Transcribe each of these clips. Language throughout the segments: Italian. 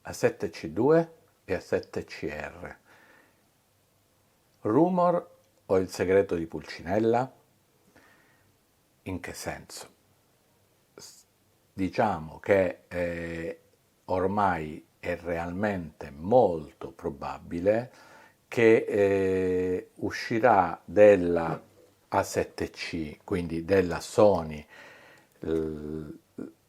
A7C2 e A7CR. Rumor o il segreto di Pulcinella? In che senso? Diciamo che ormai è realmente molto probabile che uscirà della A7C, quindi della Sony,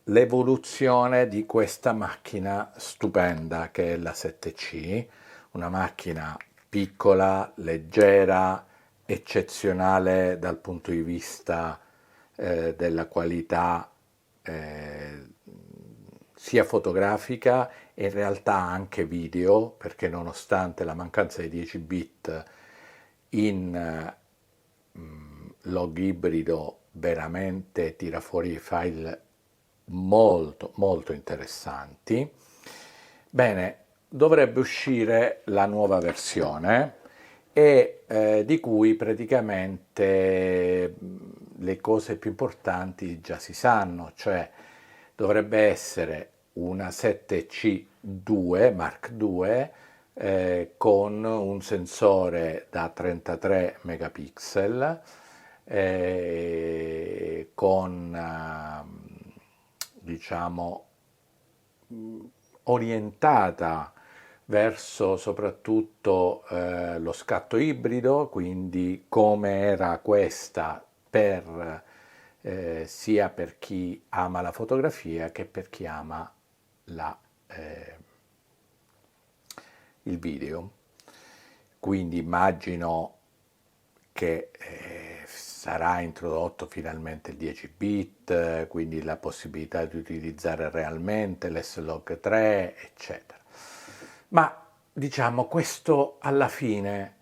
l'evoluzione di questa macchina stupenda che è la 7C, una macchina piccola, leggera, eccezionale dal punto di vista della qualità sia fotografica e in realtà anche video, perché nonostante la mancanza di 10 bit in log ibrido veramente tira fuori file molto molto interessanti. Bene, dovrebbe uscire la nuova versione e di cui praticamente le cose più importanti già si sanno, cioè dovrebbe essere una 7C2 Mark II con un sensore da 33 megapixel con diciamo orientata verso soprattutto lo scatto ibrido, quindi come era questa sia per chi ama la fotografia che per chi ama la, eh, il video. Quindi immagino che sarà introdotto finalmente il 10 bit, quindi la possibilità di utilizzare realmente l'S-Log 3, eccetera. Ma diciamo questo alla fine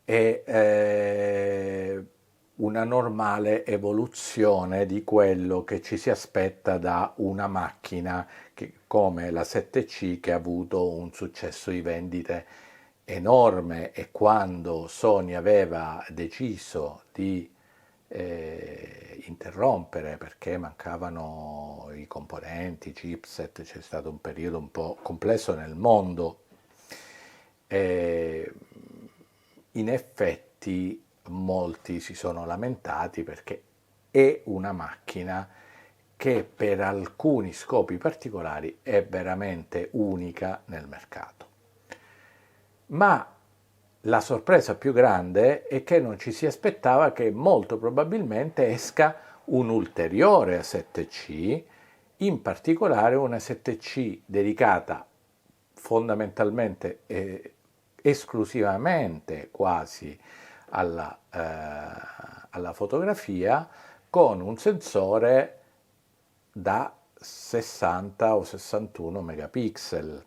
è una normale evoluzione di quello che ci si aspetta da una macchina come la 7C, che ha avuto un successo di vendite enorme, e quando Sony aveva deciso di interrompere perché mancavano i componenti, i chipset, c'è stato un periodo un po' complesso nel mondo. In effetti molti si sono lamentati perché è una macchina che per alcuni scopi particolari è veramente unica nel mercato. Ma la sorpresa più grande è che non ci si aspettava che molto probabilmente esca un ulteriore A7C, in particolare una 7C dedicata fondamentalmente e esclusivamente quasi alla fotografia, con un sensore da 60 o 61 megapixel.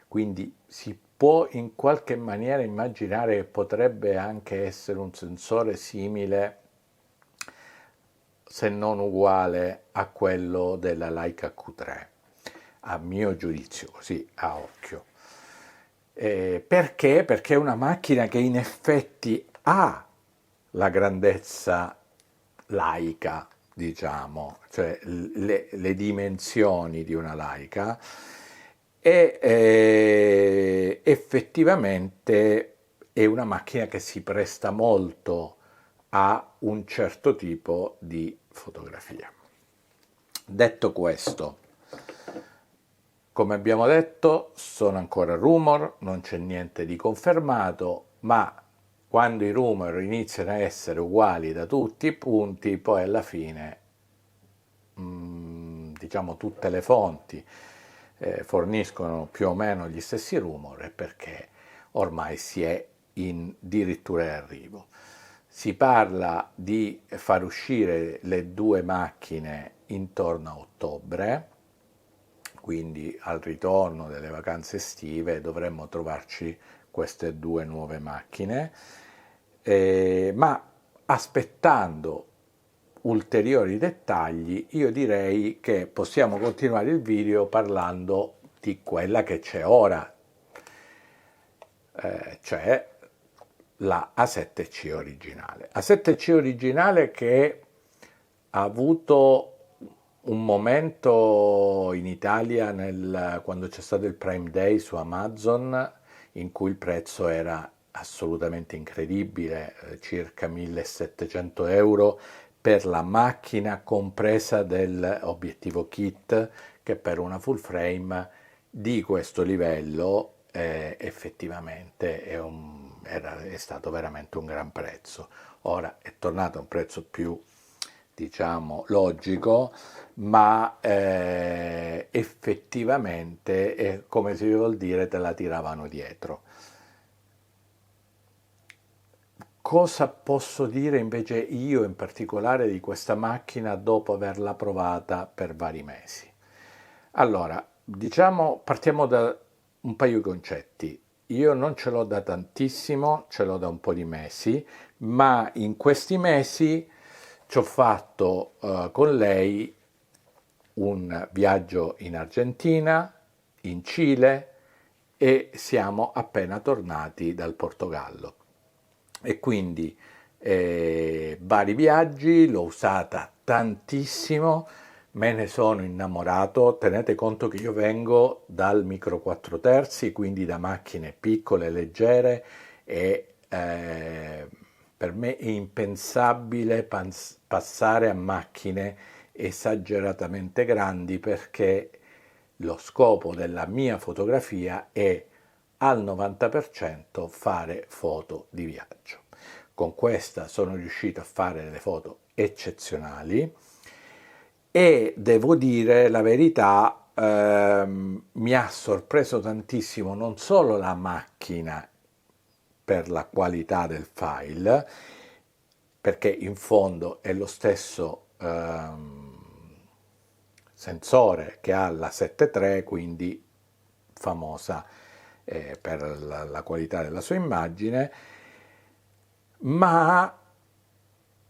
Quindi si può in qualche maniera immaginare che potrebbe anche essere un sensore simile, se non uguale, a quello della Leica Q3, a mio giudizio, così a occhio. Perché? Perché è una macchina che in effetti ha la grandezza Leica, diciamo, cioè le dimensioni di una Leica, e effettivamente è una macchina che si presta molto a un certo tipo di fotografia. Detto questo, come abbiamo detto, sono ancora rumor, non c'è niente di confermato, ma quando i rumor iniziano a essere uguali da tutti i punti, poi alla fine, diciamo, tutte le fonti forniscono più o meno gli stessi rumor, perché ormai si è addirittura in arrivo. Si parla di far uscire le due macchine intorno a ottobre, quindi al ritorno delle vacanze estive dovremmo trovarci queste due nuove macchine, ma aspettando ulteriori dettagli io direi che possiamo continuare il video parlando di quella che c'è ora, cioè la A7C originale. A7C originale che ha avuto un momento in Italia quando c'è stato il Prime Day su Amazon in cui il prezzo era assolutamente incredibile, circa 1700 euro per la macchina compresa dell'obiettivo kit, che per una full frame di questo livello effettivamente è stato veramente un gran prezzo. Ora è tornato a un prezzo più, diciamo, logico, ma effettivamente, come si vuol dire, te la tiravano dietro. Cosa posso dire invece io in particolare di questa macchina dopo averla provata per vari mesi? Allora, diciamo, partiamo da un paio di concetti. Io non ce l'ho da tantissimo, ce l'ho da un po' di mesi, ma in questi mesi ci ho fatto con lei un viaggio in Argentina, in Cile e siamo appena tornati dal Portogallo. E quindi vari viaggi, l'ho usata tantissimo, me ne sono innamorato. Tenete conto che io vengo dal micro 4 terzi, quindi da macchine piccole, leggere, e per me è impensabile passare a macchine esageratamente grandi, perché lo scopo della mia fotografia è al 90% fare foto di viaggio. Con questa sono riuscito a fare delle foto eccezionali e devo dire la verità, mi ha sorpreso tantissimo non solo la macchina per la qualità del file, perché in fondo è lo stesso sensore che ha la 7.3, quindi famosa per la qualità della sua immagine, ma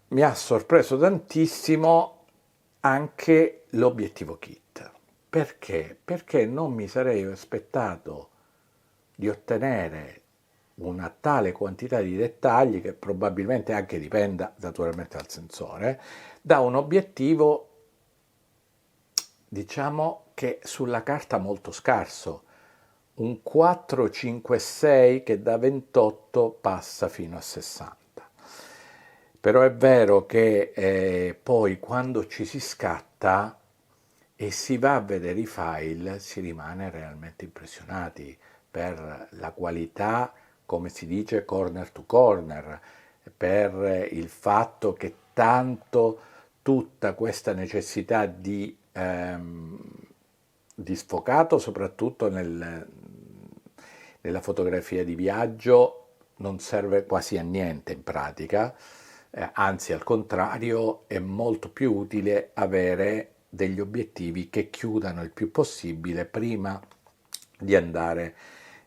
mi ha sorpreso tantissimo anche l'obiettivo kit. Perché? Perché non mi sarei aspettato di ottenere una tale quantità di dettagli, che probabilmente anche dipenda naturalmente dal sensore, da un obiettivo, diciamo, che sulla carta molto scarso, un 456 che da 28 passa fino a 60. Però è vero che poi quando ci si scatta e si va a vedere i file si rimane realmente impressionati per la qualità, come si dice, corner to corner, per il fatto che tanto tutta questa necessità di sfocato, soprattutto nella fotografia di viaggio, non serve quasi a niente in pratica, anzi al contrario è molto più utile avere degli obiettivi che chiudano il più possibile prima di andare,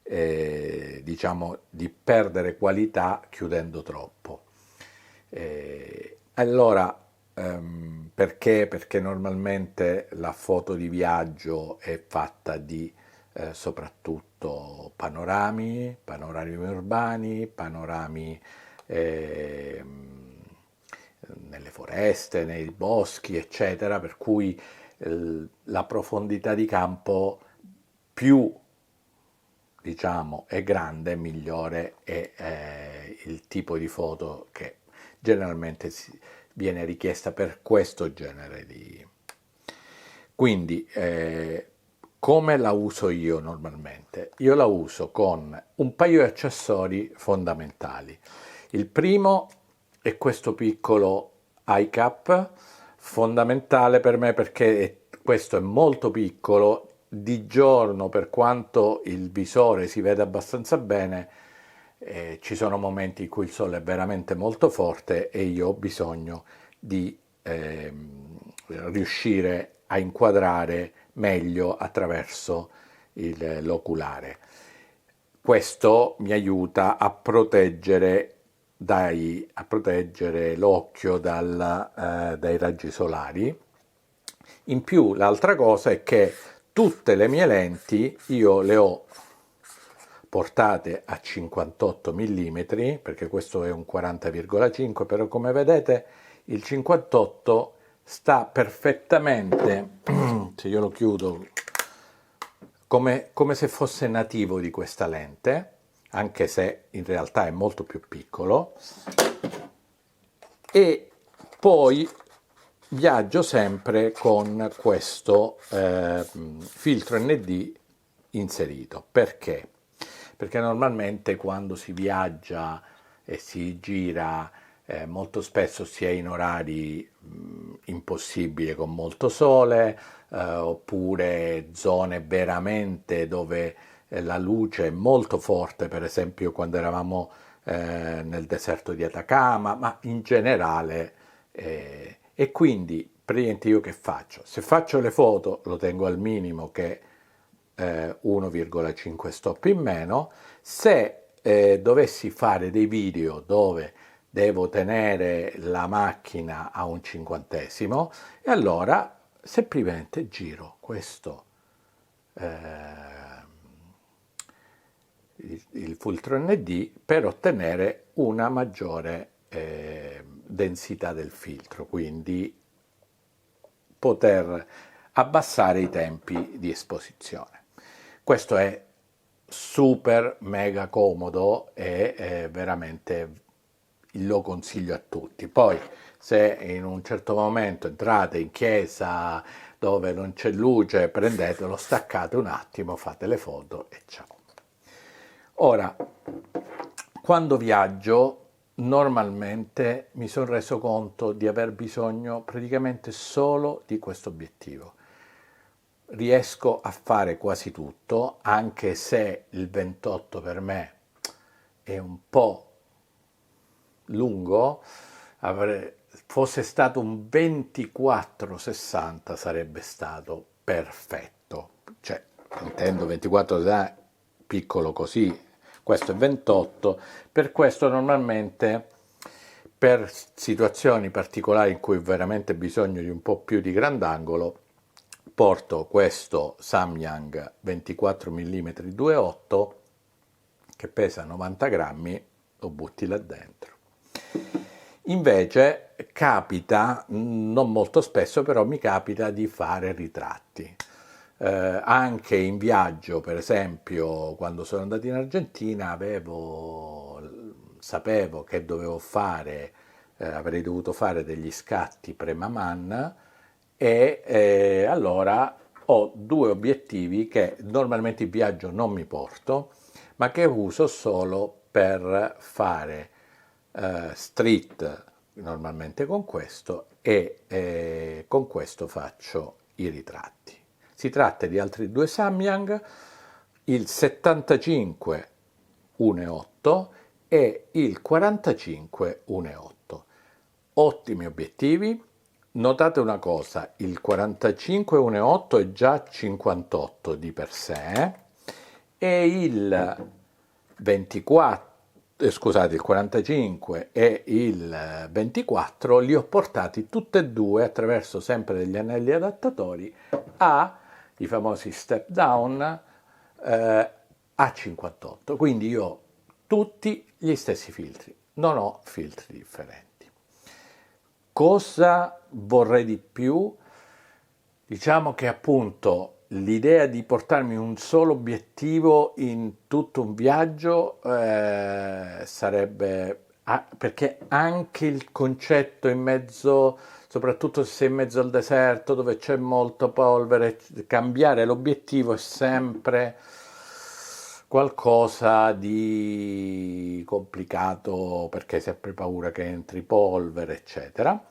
diciamo, di perdere qualità chiudendo troppo. Allora, perché? Perché normalmente la foto di viaggio è fatta di soprattutto panorami urbani, panorami nelle foreste, nei boschi, eccetera, per cui la profondità di campo più, diciamo, è grande, migliore è il tipo di foto che generalmente viene richiesta per questo genere di... Quindi, come la uso io normalmente? Io la uso con un paio di accessori fondamentali. Il primo è questo piccolo iCap, fondamentale per me perché questo è molto piccolo, di giorno per quanto il visore si vede abbastanza bene, ci sono momenti in cui il sole è veramente molto forte e io ho bisogno di riuscire a inquadrare meglio attraverso l'oculare. Questo mi aiuta a proteggere l'occhio dai raggi solari. In più l'altra cosa è che tutte le mie lenti io le ho portate a 58 mm, perché questo è un 40,5, però come vedete il 58 sta perfettamente, se io lo chiudo, come se fosse nativo di questa lente, anche se in realtà è molto più piccolo, e poi viaggio sempre con questo filtro ND inserito. Perché? Perché normalmente quando si viaggia e si gira molto spesso si è in orari impossibili con molto sole, oppure zone veramente dove la luce è molto forte, per esempio quando eravamo nel deserto di Atacama, ma in generale. E quindi praticamente io che faccio? Se faccio le foto lo tengo al minimo, che è 1,5 stop in meno. Se dovessi fare dei video dove devo tenere la macchina a un cinquantesimo, e allora semplicemente giro questo il filtro ND per ottenere una maggiore densità del filtro, quindi poter abbassare i tempi di esposizione. Questo è super mega comodo e veramente lo consiglio a tutti. Poi se in un certo momento entrate in chiesa dove non c'è luce, prendetelo, staccate un attimo, fate le foto e ciao. Ora, quando viaggio, normalmente mi sono reso conto di aver bisogno praticamente solo di questo obiettivo. Riesco a fare quasi tutto, anche se il 28 per me è un po' lungo. Fosse stato un 24-60 sarebbe stato perfetto. Cioè, intendo 24 piccolo così, questo è 28, per questo normalmente per situazioni particolari in cui ho veramente bisogno di un po' più di grandangolo porto questo Samyang 24 mm 2.8 che pesa 90 grammi, lo butti là dentro. Invece capita, non molto spesso, però mi capita di fare ritratti. Anche in viaggio, per esempio, quando sono andato in Argentina, sapevo che dovevo fare, avrei dovuto fare degli scatti pre-Maman e allora ho due obiettivi che normalmente in viaggio non mi porto, ma che uso solo per fare street, normalmente con questo, e con questo faccio i ritratti. Si tratta di altri due Samyang, il 75 1.8 e il 45 1.8. Ottimi obiettivi. Notate una cosa, il 45 1.8 è già 58 di per sé e il 24, scusate, il 45 e il 24 li ho portati tutti e due attraverso sempre degli anelli adattatori i famosi step down a 58. Quindi io ho tutti gli stessi filtri, non ho filtri differenti. Cosa vorrei di più? Diciamo che appunto l'idea di portarmi un solo obiettivo in tutto un viaggio sarebbe, perché anche il concetto in mezzo, soprattutto se sei in mezzo al deserto dove c'è molta polvere, cambiare l'obiettivo è sempre qualcosa di complicato perché hai sempre paura che entri polvere, eccetera.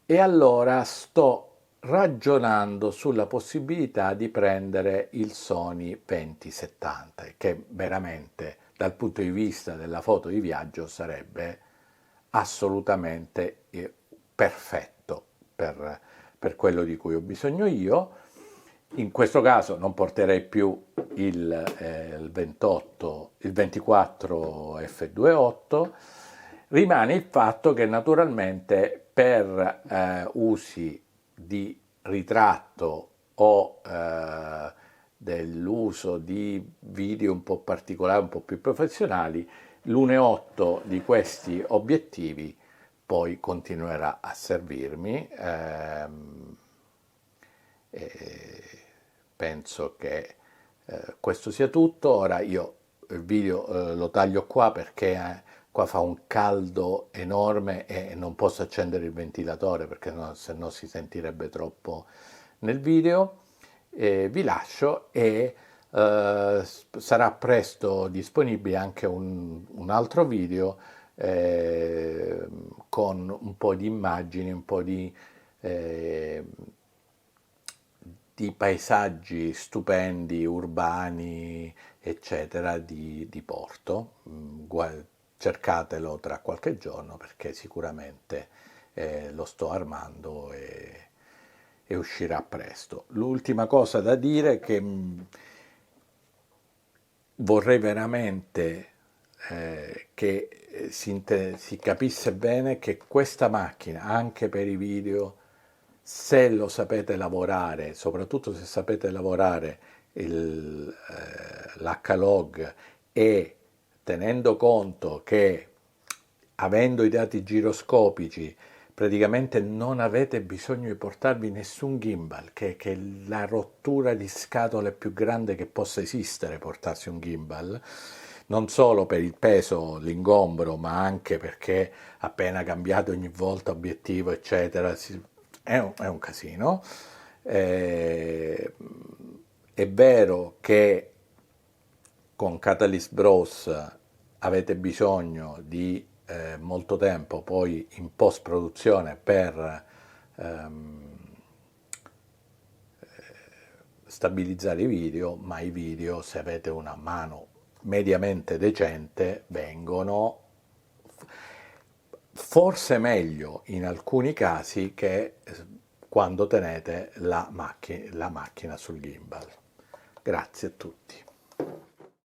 E allora sto ragionando sulla possibilità di prendere il Sony 2070, che veramente dal punto di vista della foto di viaggio sarebbe assolutamente perfetto per quello di cui ho bisogno io. In questo caso non porterei più il 28, il 24 f2.8, rimane il fatto che naturalmente per usi di ritratto o dell'uso di video un po' particolari, un po' più professionali, l'1.8 di questi obiettivi poi continuerà a servirmi. Penso che questo sia tutto. Ora io il video lo taglio qua perché qua fa un caldo enorme e non posso accendere il ventilatore perché se no si sentirebbe troppo nel video. Vi lascio e sarà presto disponibile anche un altro video con un po' di immagini, un po' di paesaggi stupendi, urbani, eccetera, di Porto. Cercatelo tra qualche giorno perché sicuramente lo sto armando e uscirà presto. L'ultima cosa da dire è che vorrei veramente che si capisse bene che questa macchina, anche per i video, se lo sapete lavorare, soprattutto se sapete lavorare l'H-Log e tenendo conto che avendo i dati giroscopici praticamente non avete bisogno di portarvi nessun gimbal, che è la rottura di scatole più grande che possa esistere portarsi un gimbal, non solo per il peso, l'ingombro, ma anche perché appena cambiate ogni volta obiettivo, eccetera, è un casino. È vero che con Catalyst Bros avete bisogno di molto tempo poi in post produzione per stabilizzare i video, ma i video, se avete una mano mediamente decente, vengono forse meglio in alcuni casi che quando tenete la macchina sul gimbal. Grazie a tutti.